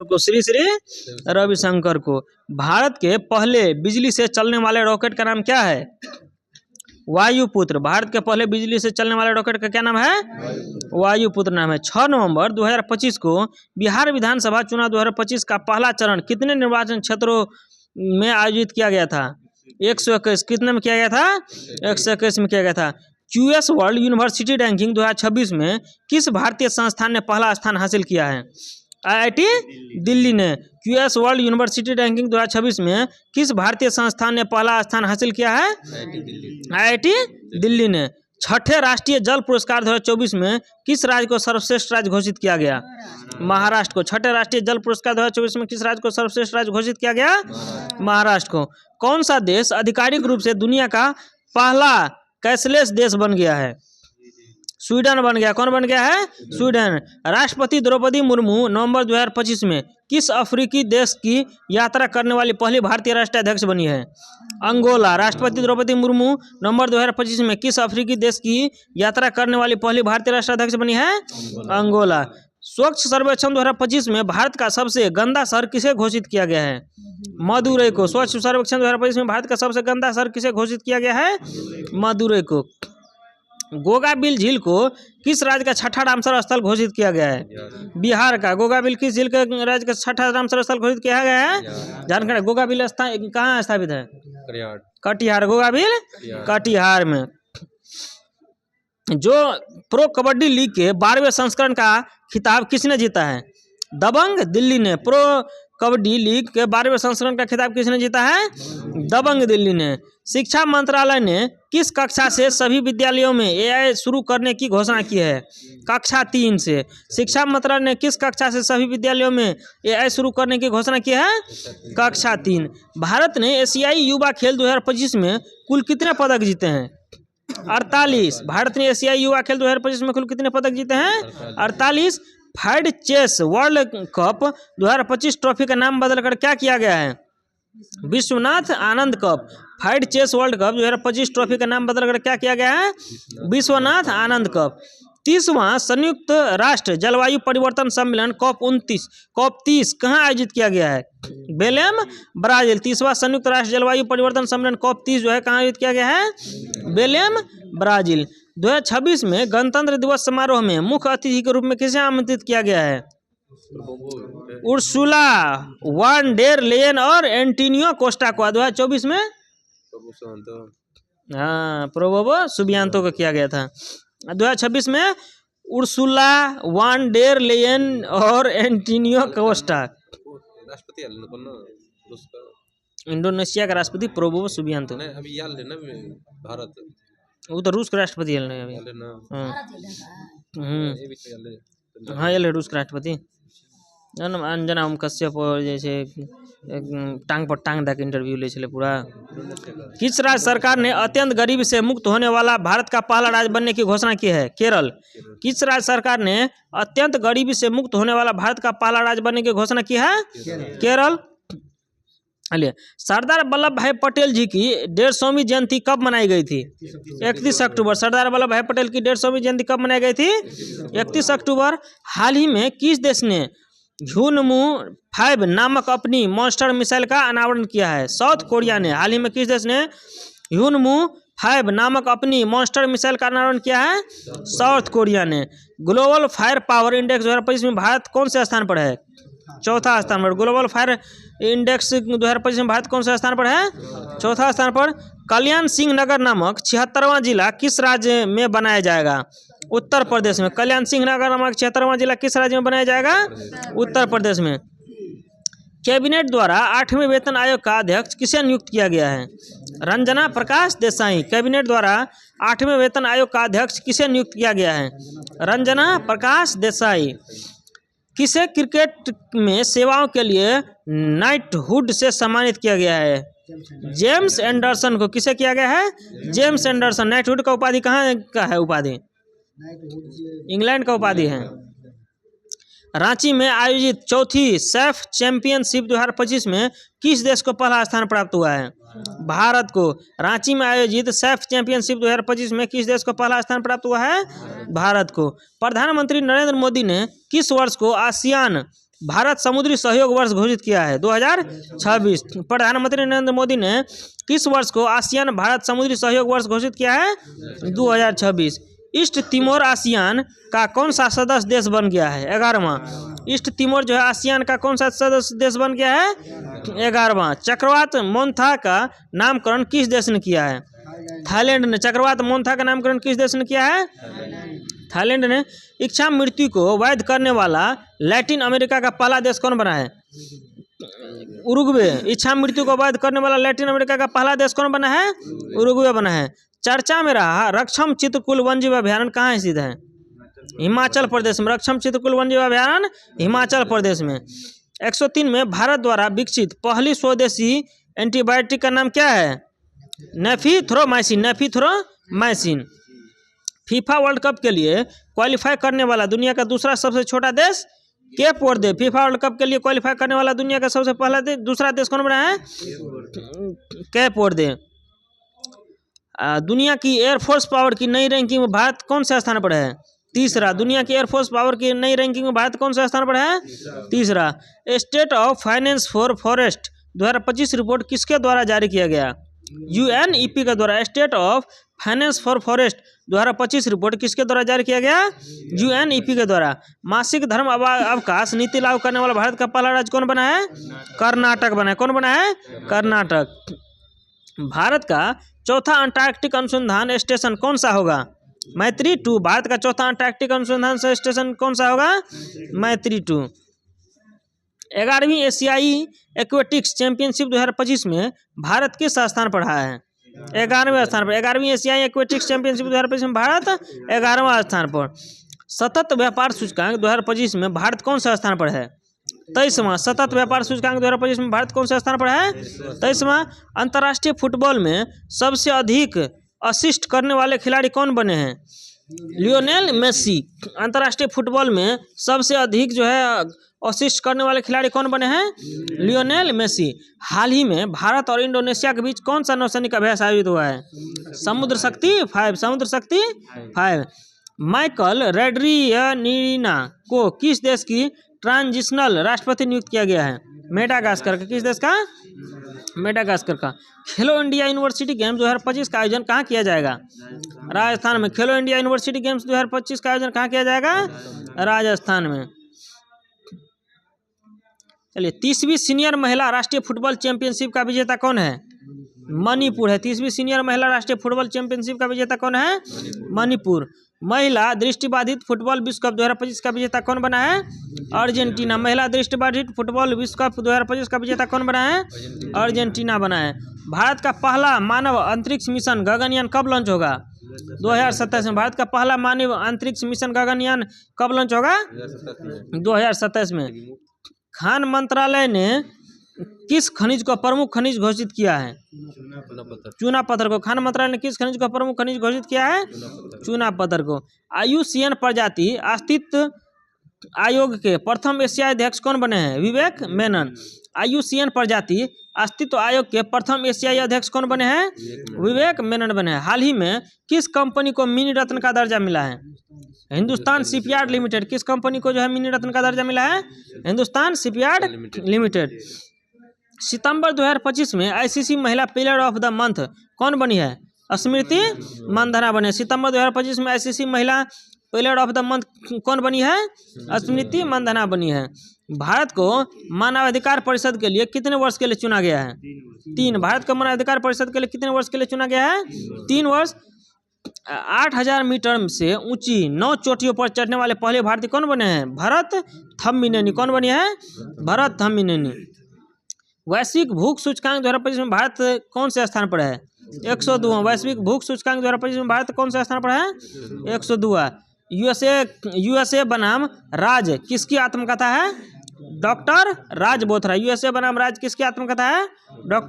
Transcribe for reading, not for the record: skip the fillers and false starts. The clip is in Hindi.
को श्री श्री रविशंकर को। भारत के पहले बिजली से चलने वाले रॉकेट का नाम क्या है? वायुपुत्र। भारत के पहले बिजली से चलने वाले रॉकेट का क्या नाम है? वायुपुत्र नाम है। 6 नवंबर 2025 को बिहार विधानसभा चुनाव 2025 का पहला चरण कितने निर्वाचन क्षेत्रों में आयोजित किया गया था? 121। कितने में किया गया था? 121 में किया गया था। क्यूएस वर्ल्ड यूनिवर्सिटी रैंकिंग 2026 में किस भारतीय संस्थान ने पहला स्थान हासिल किया है? आईआईटी दिल्ली ने। क्यूएस वर्ल्ड यूनिवर्सिटी रैंकिंग 2026 में किस भारतीय संस्थान ने पहला स्थान हासिल किया है? आईआईटी दिल्ली ने। छठे राष्ट्रीय जल पुरस्कार 2024 में किस राज्य को सर्वश्रेष्ठ राज्य घोषित किया गया? महाराष्ट्र को। छठे राष्ट्रीय जल पुरस्कार 2024 में किस राज्य को सर्वश्रेष्ठ राज्य घोषित किया गया? महाराष्ट्र को। कौन सा देश आधिकारिक रूप से दुनिया का पहला कैशलेस देश बन गया है? स्वीडन बन गया। कौन बन गया है? स्वीडन। राष्ट्रपति द्रौपदी मुर्मू नवंबर 2025 में किस अफ्रीकी देश की यात्रा करने वाली पहली भारतीय राष्ट्राध्यक्ष बनी है? अंगोला। राष्ट्रपति द्रौपदी मुर्मू नवंबर 2025 में किस अफ्रीकी देश की यात्रा करने वाली पहली भारतीय राष्ट्राध्यक्ष बनी है? अंगोला। स्वच्छ सर्वेक्षण 2025 में भारत का सबसे गंदा शहर किसे घोषित किया गया है? मदुरई को। स्वच्छ सर्वेक्षण 2025 में भारत का सबसे गंदा शहर किसे घोषित किया गया है? मदुरई को। गोगाबिल झील को किस राज्य का छठा रामसर स्थल घोषित किया गया है? बिहार का। गोगाबिल किस झील के राज्य का छठा रामसर स्थल घोषित किया गया है? झारखंड। गोगाबिल कहाँ स्थापित है? कटिहार। गोगाबिल कटिहार में। जो प्रो कबड्डी लीग के 12वें संस्करण का खिताब किसने जीता है? दबंग दिल्ली ने। प्रो कबड्डी लीग के 12वें संस्करण का खिताब किसने जीता है? दबंग दिल्ली ने। शिक्षा मंत्रालय ने किस कक्षा से सभी विद्यालयों में एआई शुरू करने की घोषणा की है? कक्षा 3 से। शिक्षा मंत्रालय ने किस कक्षा से सभी विद्यालयों में एआई शुरू करने की घोषणा की है? कक्षा 3। भारत ने एशियाई युवा खेल 2025 में कुल कितने पदक जीते हैं? 48। भारत ने एशियाई युवा खेल 2025 में कुल कितने पदक जीते हैं? 48। FIDE chess world cup 2025 trophy का नाम बदलकर क्या किया गया है? Viswanathan Anand cup. FIDE chess world cup 2025 trophy का नाम बदलकर क्या किया गया है? विश्वनाथ आनंद कप। 30वां संयुक्त राष्ट्र जलवायु परिवर्तन सम्मेलन COP30 कहाँ आयोजित किया गया है? बेलेम ब्राजील। 30वां संयुक्त राष्ट्र जलवायु परिवर्तन सम्मेलन COP30 जो है कहाँ आयोजित किया गया है? बेलेम ब्राजील। 2026 में गणतंत्र दिवस समारोह में मुख्य अतिथि के रूप में किसे आमंत्रित किया गया है? उर्सुला वान डेर लेयन और एंटोनियो कोस्टा को। 2024 में प्रोबोवो सुबियांतो को किया गया था। 2026 में उर्सुला वान डेर लेयन और एंटोनियो कोस्टा। इंडोनेशिया का राष्ट्रपति प्रोबोवो सुबियांतो। वो तो रूस के राष्ट्रपति है अभी। हाँ ये रूस के राष्ट्रपति अंजना ओम कश्यप जैसे टांग पर टांग दे के इंटरव्यू ले चले पूरा। किस राज्य सरकार ने अत्यंत गरीबी से मुक्त होने वाला भारत का पहला राज्य बनने की घोषणा की है? केरल। किस राज्य सरकार ने अत्यंत गरीबी से मुक्त होने वाला भारत का पहला राज्य बनने की घोषणा की है? केरल। सरदार वल्लभ भाई पटेल जी की 150वीं जयंती कब मनाई गई थी? 31 अक्टूबर। सरदार वल्लभ भाई पटेल की 150वीं जयंती कब मनाई गई थी? 31 अक्टूबर। हाल ही में किस देश ने ह्यूनमू 5 नामक अपनी मॉन्स्टर मिसाइल का अनावरण किया है? साउथ कोरिया ने। हाल ही में किस देश ने ह्यूनमू 5 नामक अपनी मॉन्स्टर मिसाइल का अनावरण किया है? साउथ कोरिया ने। ग्लोबल फायर पावर इंडेक्स 2025 में भारत कौन से स्थान पर है? चौथा स्थान पर। ग्लोबल फायर इंडेक्स 2025 में भारत कौन से स्थान पर है? चौथा स्थान पर। कल्याण सिंह नगर नामक 76वां जिला किस राज्य में बनाया जाएगा? उत्तर प्रदेश में। कल्याण सिंह नगर नामक 76वां जिला किस राज्य में बनाया जाएगा? उत्तर प्रदेश में। कैबिनेट द्वारा 8वें वेतन आयोग का अध्यक्ष किसे नियुक्त किया गया है? रंजना प्रकाश देसाई। कैबिनेट द्वारा 8वें वेतन आयोग का अध्यक्ष किसे नियुक्त किया गया है? रंजना प्रकाश देसाई। किसे क्रिकेट में सेवाओं के लिए नाइटहुड से सम्मानित किया गया है? जेम्स एंडरसन को। किसे किया गया है? James Anderson. नाइटहुड का उपाधि कहाँ का है? उपाधि इंग्लैंड का उपाधि है। रांची में आयोजित चौथी सैफ चैंपियनशिप 2025 में किस देश को पहला स्थान प्राप्त हुआ है? भारत को। रांची में आयोजित सैफ चैंपियनशिप 2025 में किस देश को पहला स्थान प्राप्त हुआ है? भारत को। प्रधानमंत्री नरेंद्र मोदी ने किस वर्ष को आसियान भारत समुद्री सहयोग वर्ष घोषित किया है? 2026। प्रधानमंत्री नरेंद्र मोदी ने किस वर्ष को आसियान भारत समुद्री सहयोग वर्ष घोषित किया है? 2026। ईस्ट तिमोर आसियान का कौन सा सदस्य देश बन गया है? 11वां। ईस्ट तिमोर जो है आसियान का कौन सा सदस्य देश बन गया है? 11वां। चक्रवात मोन्था का नामकरण किस देश ने किया है? थाईलैंड ने। चक्रवात मोन्था का नामकरण किस देश ने किया है? थाईलैंड ने। इच्छा मृत्यु को वैध करने वाला लैटिन अमेरिका का पहला देश कौन बना है? उरुग्वे। इच्छा मृत्यु को वैध करने वाला लैटिन अमेरिका का पहला देश कौन बना है? उरुग्वे बना है। चर्चा में रहा रक्षम चित्रकूल वन्यजीव अभयारण्य कहाँ स्थित है? हिमाचल प्रदेश में। रक्षम चित्रकूल वन्यजीव अभयारण्य हिमाचल प्रदेश में। 103 में भारत द्वारा विकसित पहली स्वदेशी एंटीबायोटिक का नाम क्या है? नेफिथ्रोमाइसिन। नेफिथ्रोमाइसिन। फीफा वर्ल्ड कप के लिए क्वालिफाई करने वाला दुनिया का दूसरा सबसे छोटा देश केप वर्दे। फीफा वर्ल्ड कप के लिए क्वालिफाई करने वाला दुनिया का सबसे पहला देश दूसरा देश कौन बना है? केप वर्दे। दुनिया की एयरफोर्स पावर की नई रैंकिंग में भारत कौन से स्थान पर है? तीसरा। दुनिया की एयरफोर्स पावर की नई रैंकिंग में भारत कौन से स्थान पर है? तीसरा। State of finance for forest 2025 report किसके द्वारा जारी किया गया? UNEP के द्वारा। State of finance for forest 2025 report किसके द्वारा जारी किया गया? UNEP के द्वारा। मासिक धर्म अवकाश नीति लागू करने वाला भारत का पहला राज्य कौन बना है? कर्नाटक बना है। कौन बना है? कर्नाटक। भारत का चौथा अंटार्कटिक अनुसंधान स्टेशन कौन सा होगा? मैत्री 2। भारत का चौथा अंटार्कटिक अनुसंधान स्टेशन कौन सा होगा? मैत्री 2। 11वीं एशियाई एक्वेटिक्स चैंपियनशिप 2025 में भारत किस स्थान पर रहा है? 11वें स्थान पर। 11वीं एशियाई एक्वेटिक्स चैंपियनशिप 2025 में भारत 11वां स्थान पर। सतत व्यापार सूचकांक 2025 में भारत कौन सा स्थान पर है? 23वां। सतत व्यापार सूचकांक 2025 में भारत कौन से स्थान पर है? 23वां। अंतर्राष्ट्रीय फुटबॉल में सबसे अधिक असिस्ट करने वाले खिलाड़ी कौन बने हैं? Lionel Messi. अंतर्राष्ट्रीय फुटबॉल में सबसे अधिक जो है असिस्ट करने वाले खिलाड़ी कौन बने हैं? Lionel Messi. हाल ही में भारत और इंडोनेशिया के बीच कौन सा नौसैनिक अभ्यास आयोजित हुआ है? समुद्र शक्ति 5। समुद्र शक्ति 5। माइकल रेड्रियनीना को किस देश की ट्रांजिशनल राष्ट्रपति नियुक्त किया गया है? मेडागास्कर का। किस देश का? मेडागास्कर का। खेलो इंडिया यूनिवर्सिटी गेम्स 2025 का आयोजन कहाँ किया जाएगा? राजस्थान में। खेलो इंडिया यूनिवर्सिटी गेम्स 2025 का आयोजन कहाँ किया जाएगा? राजस्थान में। चलिए, 30वीं सीनियर महिला राष्ट्रीय फुटबॉल चैंपियनशिप का विजेता कौन है? मणिपुर है। 30वीं सीनियर महिला राष्ट्रीय फुटबॉल चैंपियनशिप का विजेता कौन है? मणिपुर। महिला दृष्टिबाधित फुटबॉल विश्व कप 2025 का विजेता कौन बना है? अर्जेंटीना। महिला दृष्टिबाधित फुटबॉल विश्व कप 2025 का विजेता कौन बना है? अर्जेंटीना बना है। भारत का पहला मानव अंतरिक्ष मिशन गगनयान कब लॉन्च होगा? 2027 में। भारत का पहला मानव अंतरिक्ष मिशन गगनयान कब लॉन्च होगा? 2027 में। खान मंत्रालय ने किस खनिज को प्रमुख खनिज घोषित किया है? चूना पत्थर को। खान मंत्रालय ने किस खनिज को प्रमुख खनिज घोषित किया है? चूना पत्थर को। IUCN प्रजाति अस्तित्व आयोग के प्रथम एशियाई अध्यक्ष कौन बने हैं? विवेक मेनन। IUCN प्रजाति अस्तित्व आयोग के प्रथम एशियाई अध्यक्ष कौन बने हैं? विवेक मेनन बने हैं। हाल ही में किस कंपनी को मिनी रत्न का दर्जा मिला है? Hindustan shipyard limited. किस कंपनी को जो है मिनी रत्न का दर्जा मिला है? Hindustan shipyard limited. सितंबर 2025 में ICC महिला प्लेयर ऑफ द मंथ कौन बनी है? स्मृति मंधाना बने। सितंबर 2025 में ICC महिला प्लेयर ऑफ द मंथ कौन बनी है? स्मृति मंधाना बनी है। भारत को मानवाधिकार परिषद के लिए कितने वर्ष के लिए चुना गया है? 3। भारत को मानवाधिकार परिषद के लिए कितने वर्ष के लिए चुना गया है? 3 वर्ष। 8000 मीटर से ऊंची 9 चोटियों पर चढ़ने वाले पहले भारतीय कौन बने हैं? भरत थम्मिनेनी। कौन बने हैं? भरत थम्मिनेनी। वैश्विक भूख सूचकांक 2025 में भारत कौन से स्थान पर है? 102। वैश्विक भूख सूचकांक 2025 में भारत कौन से स्थान पर है? 102। USA बनाम राज किसकी आत्मकथा है? डॉक्टर राज बोथरा। USA बनाम राज किसकी आत्मकथा है? डॉक्टर